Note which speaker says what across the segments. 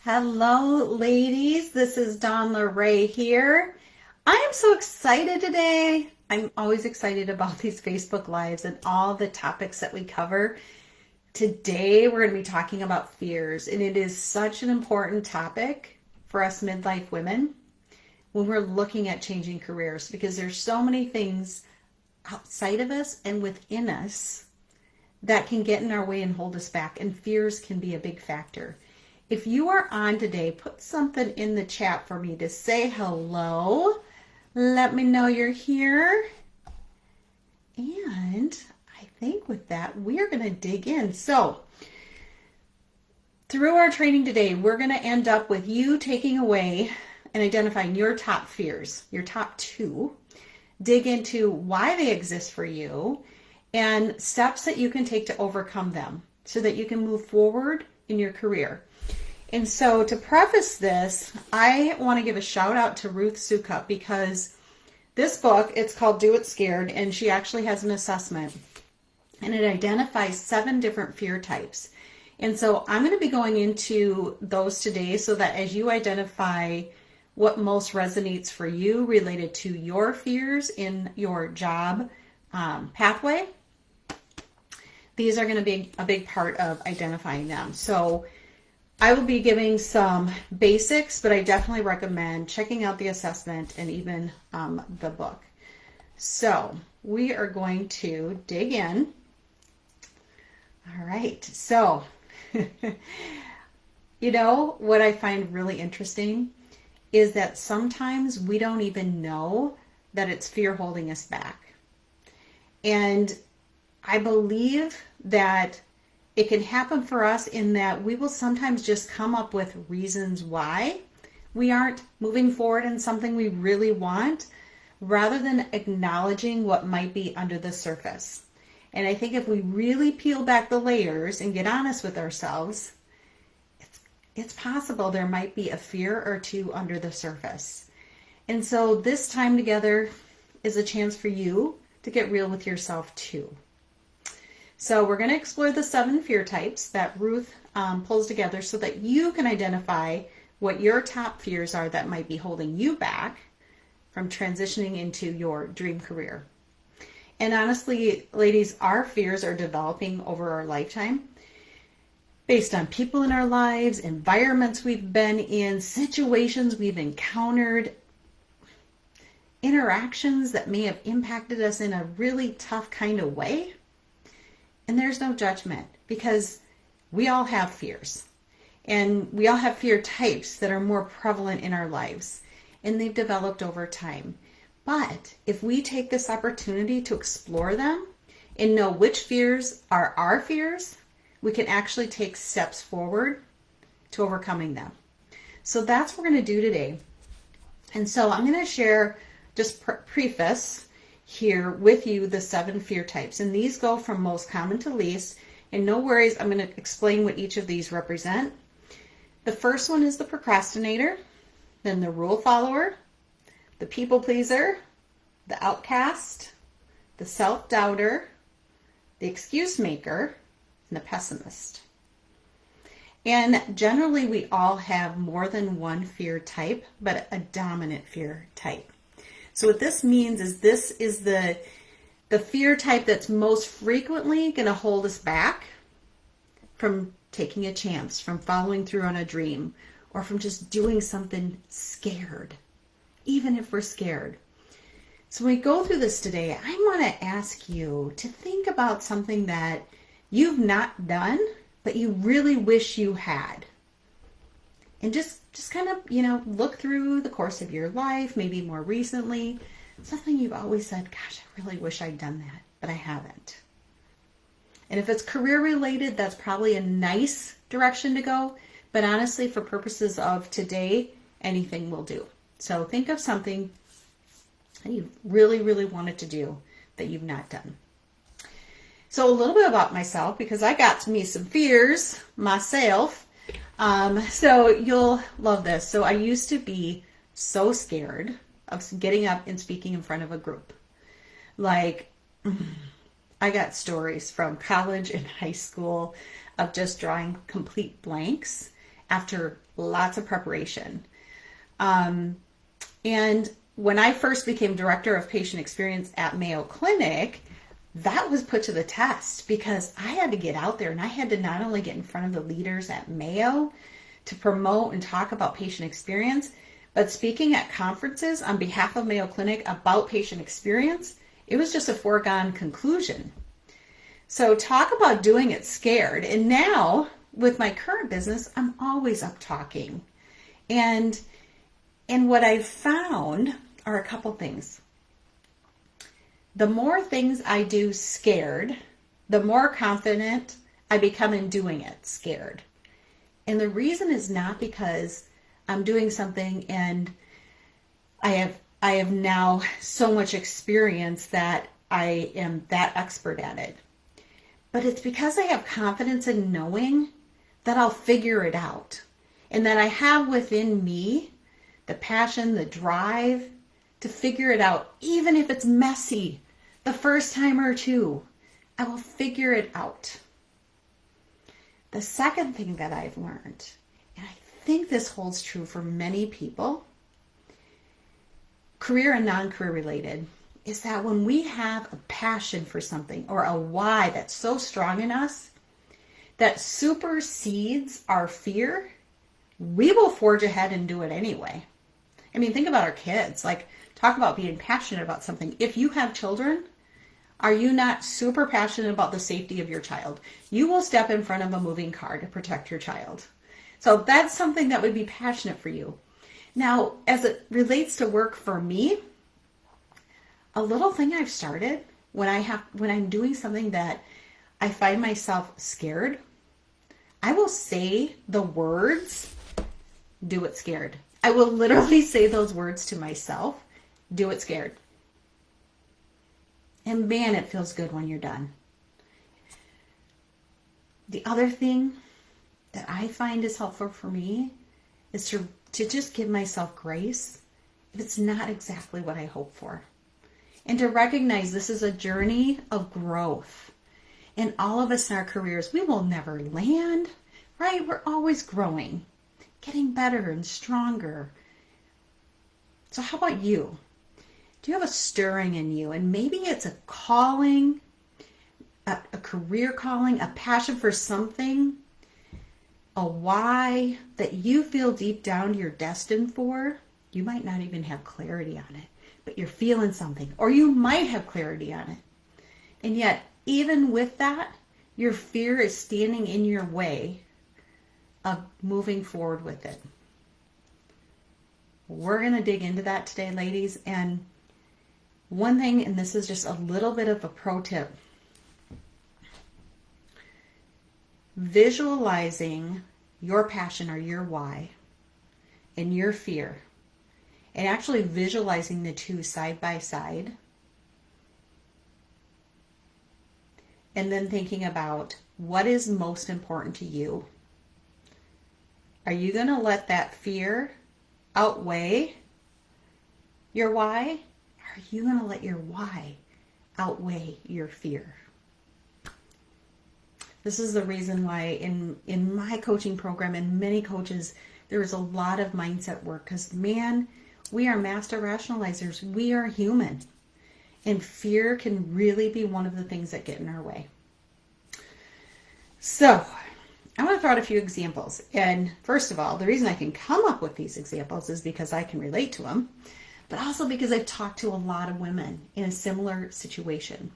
Speaker 1: Hello, ladies. This is Dawn LaRae here. I am so excited today. I'm always excited about these Facebook Lives and all the topics that we cover. Today, we're going to be talking about fears, and it is such an important topic for us midlife women when we're looking at changing careers because there's so many things outside of us and within us that can get in our way and hold us back, and fears can be a big factor. If you are on today, put something in the chat for me to say hello. Let me know you're here. And I think with that, we're going to dig in. So, through our training today, we're going to end up with you taking away and identifying your top fears, your top two, dig into why they exist for you, and steps that you can take to overcome them so that you can move forward in your career. And so to preface this, I want to give a shout out to Ruth Soukup because this book, it's called Do It Scared, and she actually has an assessment and it identifies 7 different fear types. And so I'm going to be going into those today so that as you identify what most resonates for you related to your fears in your job pathway, these are going to be a big part of identifying them. So I will be giving some basics, but I definitely recommend checking out the assessment and even the book. So we are going to dig in. All right. So, what I find really interesting is that sometimes we don't even know that it's fear holding us back. And I believe that it can happen for us in that we will sometimes just come up with reasons why we aren't moving forward in something we really want, rather than acknowledging what might be under the surface. And I think if we really peel back the layers and get honest with ourselves, it's possible there might be a fear or two under the surface. And so this time together is a chance for you to get real with yourself too. So we're going to explore the 7 fear types that Ruth pulls together so that you can identify what your top fears are that might be holding you back from transitioning into your dream career. And honestly, ladies, our fears are developing over our lifetime based on people in our lives, environments we've been in, situations we've encountered, interactions that may have impacted us in a really tough kind of way. And there's no judgment because we all have fears, and we all have fear types that are more prevalent in our lives, and they've developed over time. But if we take this opportunity to explore them and know which fears are our fears, we can actually take steps forward to overcoming them. So that's what we're going to do today. And so I'm going to share, just preface here with you, the 7 fear types, and these go from most common to least, and no worries, I'm going to explain what each of these represent. The first one is the procrastinator, then the rule follower, the people pleaser, the outcast, the self-doubter, the excuse maker, and the pessimist. And generally we all have more than one fear type, but a dominant fear type. So what this means is this is the fear type that's most frequently going to hold us back from taking a chance, from following through on a dream, or from just doing something scared, even if we're scared. So when we go through this today, I want to ask you to think about something that you've not done, but you really wish you had. And just kind of, look through the course of your life, maybe more recently, something you've always said, gosh, I really wish I'd done that, but I haven't. And if it's career related, that's probably a nice direction to go. But honestly, for purposes of today, anything will do. So think of something that you really, really wanted to do that you've not done. So a little bit about myself, because I got me some fears myself. So you'll love this. So I used to be so scared of getting up and speaking in front of a group. Like, I got stories from college and high school of just drawing complete blanks after lots of preparation. And when I first became director of patient experience at Mayo Clinic, that was put to the test because I had to get out there and I had to not only get in front of the leaders at Mayo to promote and talk about patient experience, but speaking at conferences on behalf of Mayo Clinic about patient experience, it was just a foregone conclusion. So talk about doing it scared. And now with my current business, I'm always up talking. And what I've found are a couple things. The more things I do scared, the more confident I become in doing it scared. And the reason is not because I'm doing something and I have now so much experience that I am that expert at it. But it's because I have confidence in knowing that I'll figure it out and that I have within me the passion, the drive to figure it out, even if it's messy the first time or two. I will figure it out. The second thing that I've learned, and I think this holds true for many people, career and non-career related, is that when we have a passion for something or a why that's so strong in us that supersedes our fear, we will forge ahead and do it anyway. I mean, think about our kids. Like, talk about being passionate about something. If you have children, are you not super passionate about the safety of your child? You will step in front of a moving car to protect your child. So that's something that would be passionate for you. Now, as it relates to work for me, a little thing I've started when I'm doing something that I find myself scared, I will say the words, do it scared. I will literally say those words to myself, do it scared. And man, it feels good when you're done. The other thing that I find is helpful for me is to just give myself grace if it's not exactly what I hope for. And to recognize this is a journey of growth. And all of us in our careers, we will never land, right? We're always growing, getting better and stronger. So how about you? Do you have a stirring in you? And maybe it's a calling, a career calling, a passion for something, a why that you feel deep down you're destined for. You might not even have clarity on it, but you're feeling something, or you might have clarity on it. And yet, even with that, your fear is standing in your way of moving forward with it. We're going to dig into that today, ladies. And one thing, and this is just a little bit of a pro tip, visualizing your passion or your why and your fear, and actually visualizing the two side by side, and then thinking about what is most important to you. Are you going to let that fear outweigh your why? Are you going to let your why outweigh your fear? This is the reason why in my coaching program and many coaches, there is a lot of mindset work because, man, we are master rationalizers. We are human. And fear can really be one of the things that get in our way. So I want to throw out a few examples. And first of all, the reason I can come up with these examples is because I can relate to them, but also because I've talked to a lot of women in a similar situation.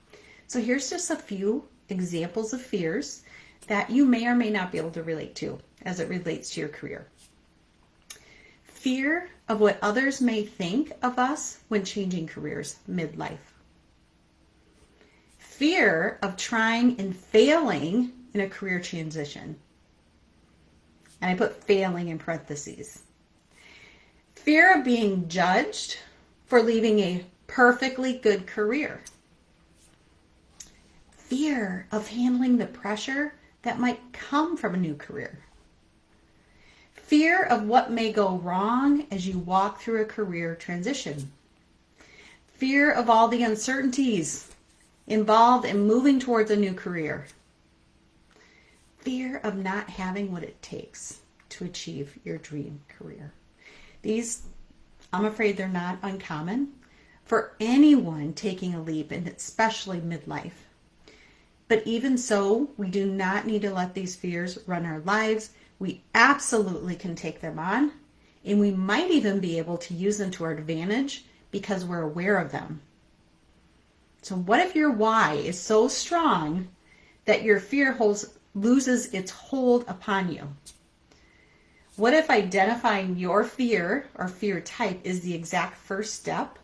Speaker 1: So here's just a few examples of fears that you may or may not be able to relate to as it relates to your career. Fear of what others may think of us when changing careers midlife. Fear of trying and failing in a career transition. And I put failing in parentheses. Fear of being judged for leaving a perfectly good career. Fear of handling the pressure that might come from a new career. Fear of what may go wrong as you walk through a career transition. Fear of all the uncertainties involved in moving towards a new career. Fear of not having what it takes. to achieve your dream career. These, I'm afraid they're not uncommon for anyone taking a leap, and especially midlife. But even so, we do not need to let these fears run our lives. We absolutely can take them on, and we might even be able to use them to our advantage because we're aware of them. So what if your why is so strong that your fear loses its hold upon you? What if identifying your fear or fear type is the exact first step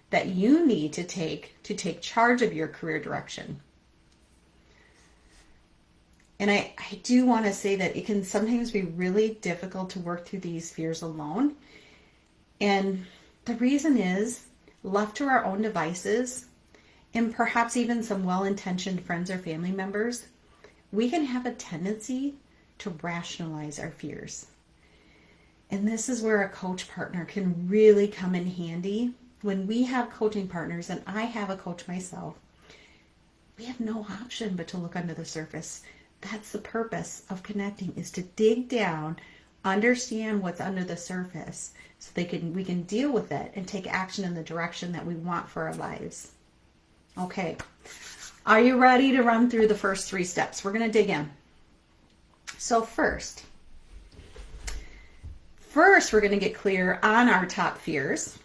Speaker 1: that you need to take charge of your career direction? And I do want to say that it can sometimes be really difficult to work through these fears alone. And the reason is, left to our own devices, and perhaps even some well-intentioned friends or family members, we can have a tendency to rationalize our fears. And this is where a coach partner can really come in handy. When we have coaching partners, and I have a coach myself, we have no option but to look under the surface. That's the purpose of connecting, is to dig down, understand what's under the surface so we can deal with it and take action in the direction that we want for our lives. Okay, are you ready to run through the first 3 steps? We're going to dig in. So first, we're going to get clear on our top fears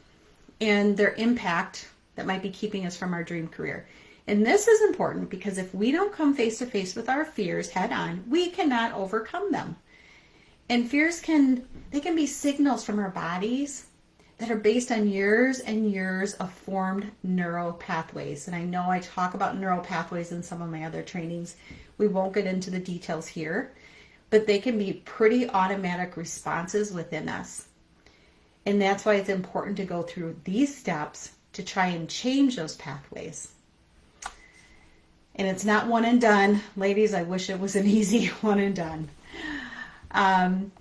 Speaker 1: and their impact that might be keeping us from our dream career. And this is important because if we don't come face to face with our fears head on, we cannot overcome them. And fears can be signals from our bodies that are based on years and years of formed neural pathways. And I know I talk about neural pathways in some of my other trainings. We won't get into the details here, but they can be pretty automatic responses within us. And that's why it's important to go through these steps to try and change those pathways. And it's not one and done. Ladies, I wish it was an easy one and done.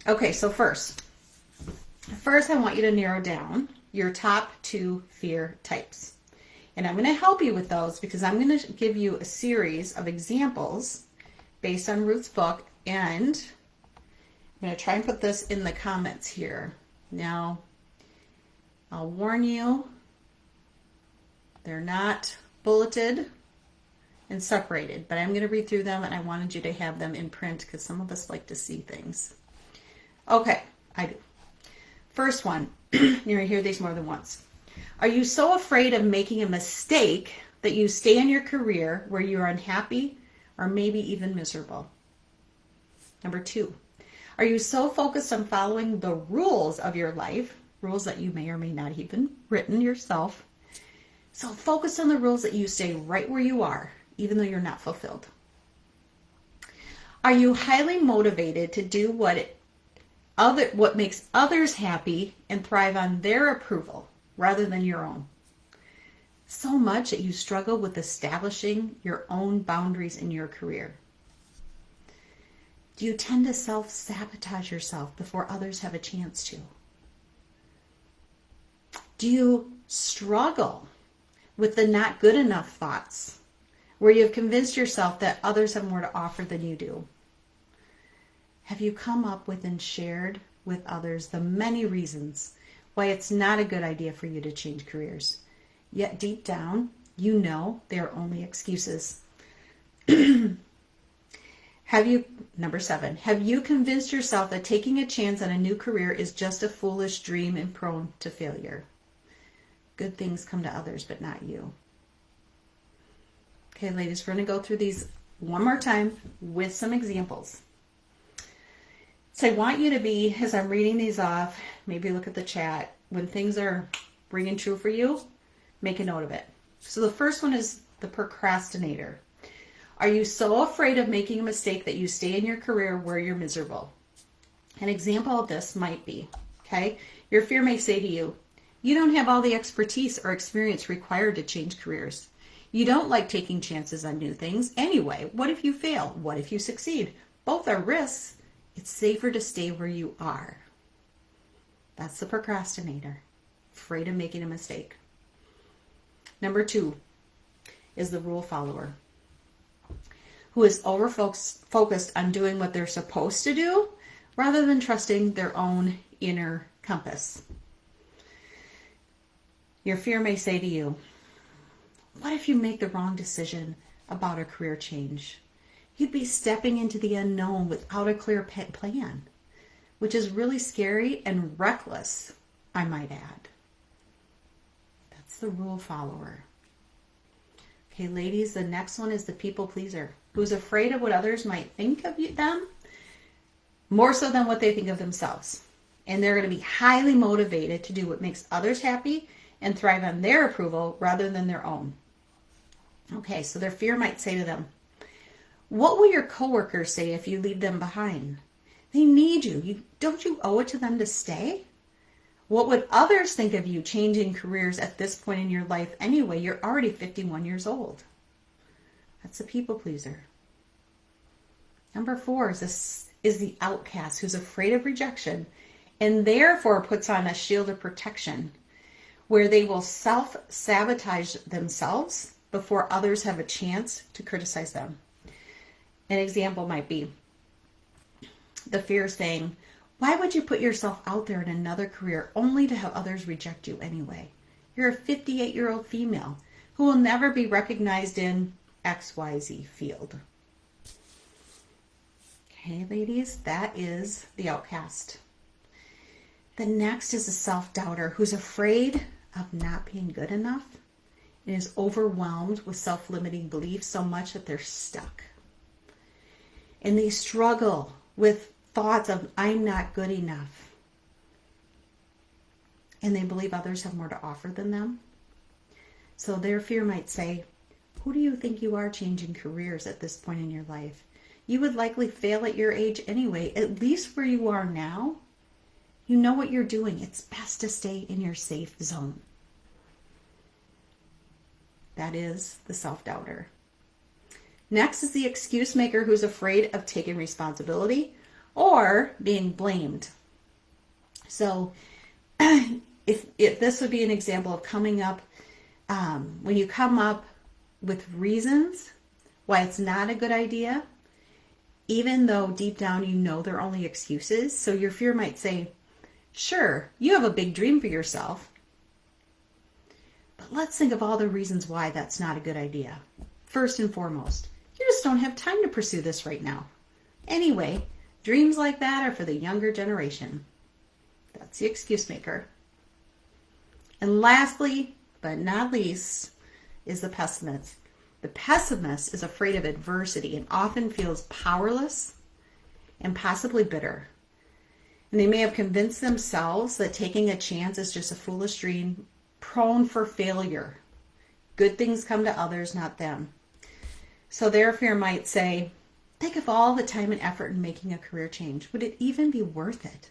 Speaker 1: Okay, so first I want you to narrow down your top 2 fear types. And I'm going to help you with those because I'm going to give you a series of examples based on Ruth's book. And I'm going to try and put this in the comments here. Now, I'll warn you, they're not bulleted and separated, but I'm going to read through them, and I wanted you to have them in print because some of us like to see things. Okay, I do. First one, you're going to hear these more than once. Are you so afraid of making a mistake that you stay in your career where you're unhappy or maybe even miserable? Number 2, are you so focused on following the rules of your life, rules that you may or may not even written yourself, so focus on the rules that you stay right where you are, even though you're not fulfilled? Are you highly motivated to do what makes others happy and thrive on their approval rather than your own? So much that you struggle with establishing your own boundaries in your career. Do you tend to self-sabotage yourself before others have a chance to? Do you struggle with the not good enough thoughts, where you've convinced yourself that others have more to offer than you do? Have you come up with and shared with others the many reasons why it's not a good idea for you to change careers? Yet deep down, you know they are only excuses. Number 7, have you convinced yourself that taking a chance on a new career is just a foolish dream and prone to failure? Good things come to others, but not you. Okay, ladies, we're going to go through these one more time with some examples. So I want you to be, as I'm reading these off, maybe look at the chat. When things are ringing true for you, make a note of it. So the first one is the procrastinator. Are you so afraid of making a mistake that you stay in your career where you're miserable? An example of this might be, okay, your fear may say to you, you don't have all the expertise or experience required to change careers. You don't like taking chances on new things. Anyway, what if you fail? What if you succeed? Both are risks. It's safer to stay where you are. That's the procrastinator, afraid of making a mistake. Number 2 is the rule follower, who is over-focused on doing what they're supposed to do rather than trusting their own inner compass. Your fear may say to you, what if you make the wrong decision about a career change? You'd be stepping into the unknown without a clear plan, which is really scary and reckless, I might add. That's the rule follower. Okay, ladies, the next one is the people pleaser, who's afraid of what others might think of them, more so than what they think of themselves. And they're going to be highly motivated to do what makes others happy and thrive on their approval rather than their own. Okay, so their fear might say to them, what will your coworkers say if you leave them behind? They need you. Don't you owe it to them to stay? What would others think of you changing careers at this point in your life anyway? You're already 51 years old. That's a people pleaser. Number 4 is the outcast who's afraid of rejection and therefore puts on a shield of protection where they will self-sabotage themselves before others have a chance to criticize them. An example might be the fear saying, why would you put yourself out there in another career only to have others reject you anyway? You're a 58-year-old female who will never be recognized in XYZ field. Okay, ladies, that is the outcast. The next is a self-doubter who's afraid of not being good enough and is overwhelmed with self-limiting beliefs so much that they're stuck. And they struggle with thoughts of, I'm not good enough. And they believe others have more to offer than them. So their fear might say, who do you think you are changing careers at this point in your life? You would likely fail at your age anyway. At least where you are now, you know what you're doing. It's best to stay in your safe zone. That is the self-doubter. Next is the excuse maker who's afraid of taking responsibility or being blamed. So if this would be an example of coming up, when you come up with reasons why it's not a good idea, even though deep down you know they're only excuses. So your fear might say, sure, you have a big dream for yourself, but let's think of all the reasons why that's not a good idea. First and foremost, you just don't have time to pursue this right now. Anyway, dreams like that are for the younger generation. That's the excuse maker. And lastly, but not least, is the pessimist. The pessimist is afraid of adversity and often feels powerless and possibly bitter. And they may have convinced themselves that taking a chance is just a foolish dream, prone for failure. Good things come to others, not them. So their fear might say, think of all the time and effort in making a career change. Would it even be worth it?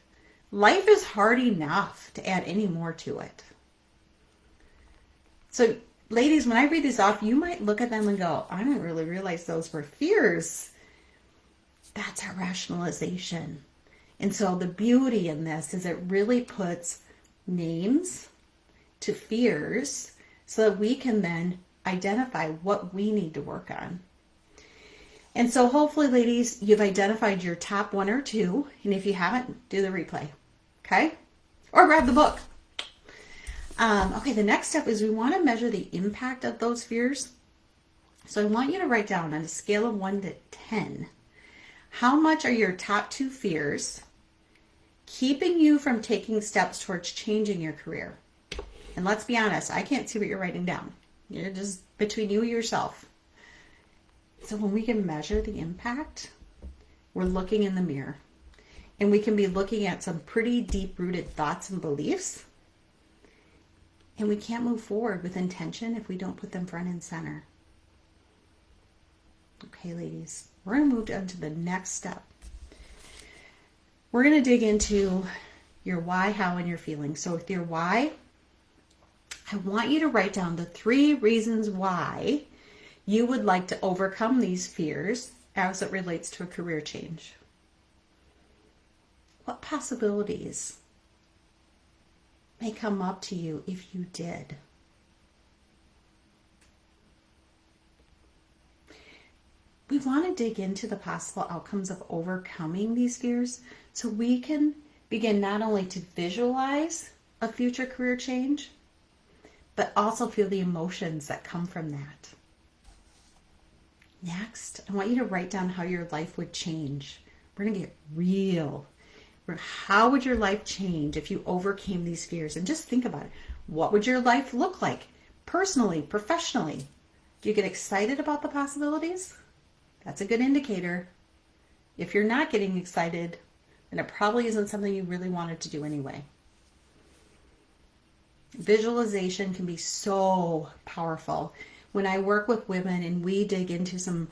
Speaker 1: Life is hard enough to add any more to it. So ladies, when I read these off, you might look at them and go, I didn't really realize those were fears. That's a rationalization. And so the beauty in this is it really puts names to fears so that we can then identify what we need to work on. And so hopefully, ladies, you've identified your top 1 or 2. And if you haven't, do the replay. Okay? Or grab the book. Okay, the next step is we want to measure the impact of those fears. So I want you to write down on a scale of 1 to 10, how much are your top 2 fears keeping you from taking steps towards changing your career? And let's be honest, I can't see what you're writing down. You're just between you and yourself. So when we can measure the impact, we're looking in the mirror. And we can be looking at some pretty deep-rooted thoughts and beliefs. And we can't move forward with intention if we don't put them front and center. Okay, ladies, we're going to move on to the next step. We're going to dig into your why, how, and your feelings. So with your why, I want you to write down the 3 reasons why you would like to overcome these fears as it relates to a career change. What possibilities may come up to you if you did? We want to dig into the possible outcomes of overcoming these fears so we can begin not only to visualize a future career change, but also feel the emotions that come from that. Next, I want you to write down how your life would change. We're going to get real. How would your life change if you overcame these fears? And just think about it. What would your life look like personally, professionally? Do you get excited about the possibilities? That's a good indicator. If you're not getting excited, then it probably isn't something you really wanted to do anyway. Visualization can be so powerful. When I work with women and we dig into some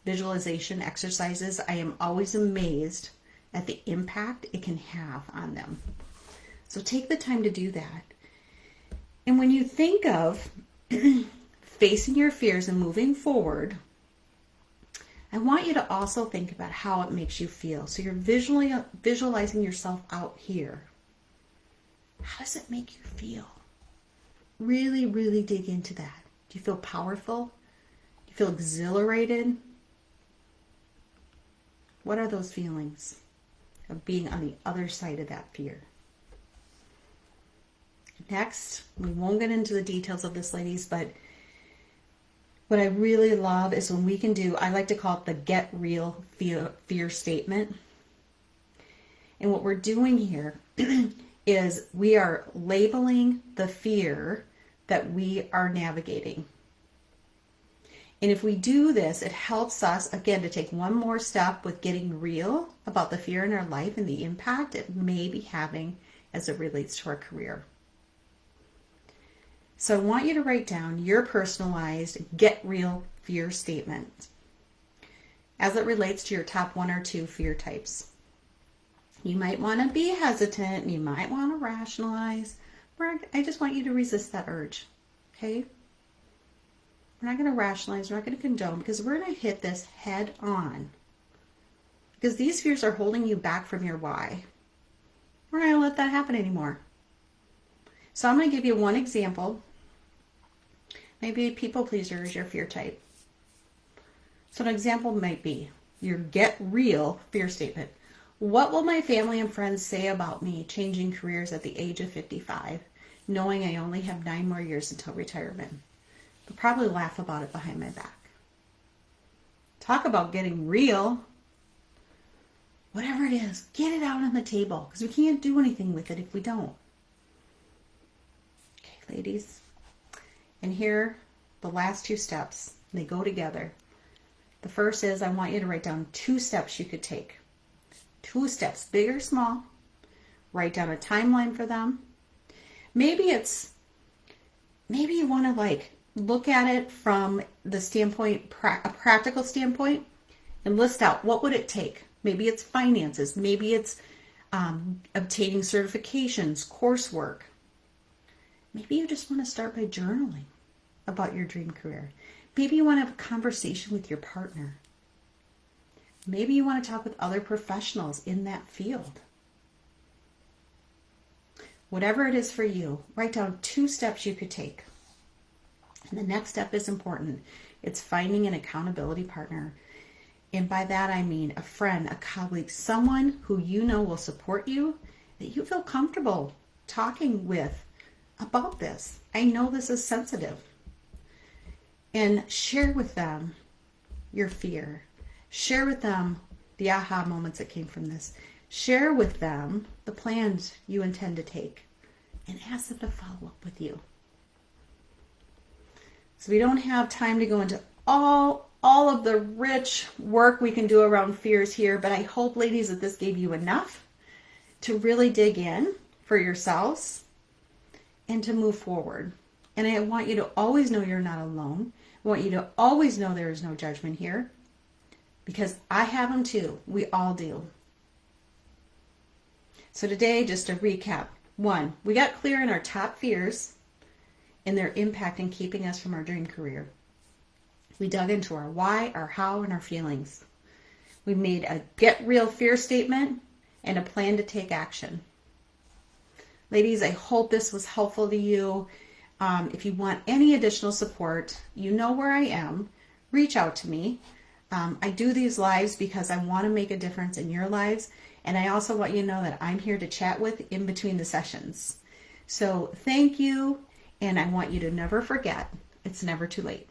Speaker 1: visualization exercises, I am always amazed at the impact it can have on them. So take the time to do that. And when you think of facing your fears and moving forward, I want you to also think about how it makes you feel. So you're visualizing yourself out here. How does it make you feel? Really, really dig into that. Do you feel powerful? Do you feel exhilarated? What are those feelings of being on the other side of that fear? Next, we won't get into the details of this, ladies, but what I really love is when we can do, I like to call it the get real fear statement. And what we're doing here is we are labeling the fear that we are navigating. And if we do this, it helps us, again, to take one more step with getting real about the fear in our life and the impact it may be having as it relates to our career. So I want you to write down your personalized get real fear statement as it relates to your top 1 or 2 fear types. You might want to be hesitant, you might want to rationalize, or I just want you to resist that urge, okay? We're not going to rationalize, we're not going to condone, because we're going to hit this head on. Because these fears are holding you back from your why. We're not going to let that happen anymore. So I'm going to give you one example. Maybe people pleaser is your fear type. So an example might be your get real fear statement. What will my family and friends say about me changing careers at the age of 55, knowing I only have 9 more years until retirement? They'll probably laugh about it behind my back. Talk about getting real. Whatever it is, get it out on the table, because we can't do anything with it if we don't. Okay, ladies. And here, the last 2 steps, they go together. The first is I want you to write down 2 steps you could take. 2 steps, big or small. Write down a timeline for them. Maybe you want to look at it from the standpoint, a practical standpoint, and list out what would it take. Maybe it's finances. Maybe it's obtaining certifications, coursework. Maybe you just want to start by journaling about your dream career. Maybe you want to have a conversation with your partner. Maybe you want to talk with other professionals in that field. Whatever it is for you, write down 2 steps you could take. And the next step is important. It's finding an accountability partner. And by that I mean a friend, a colleague, someone who you know will support you, that you feel comfortable talking with about this. I know this is sensitive. And share with them your fear. Share with them the aha moments that came from this. Share with them the plans you intend to take. And ask them to follow up with you. So we don't have time to go into all of the rich work we can do around fears here, but I hope, ladies, that this gave you enough to really dig in for yourselves and to move forward. And I want you to always know you're not alone. I want you to always know there is no judgment here, because I have them too. We all do. So today, just to recap. 1, we got clear in our top fears and their impact in keeping us from our dream career. We dug into our why, our how, and our feelings. We made a get real fear statement and a plan to take action. Ladies, I hope this was helpful to you. If you want any additional support, you know where I am. Reach out to me. I do these lives because I want to make a difference in your lives. And I also want you to know that I'm here to chat with in between the sessions. So thank you. And I want you to never forget, it's never too late.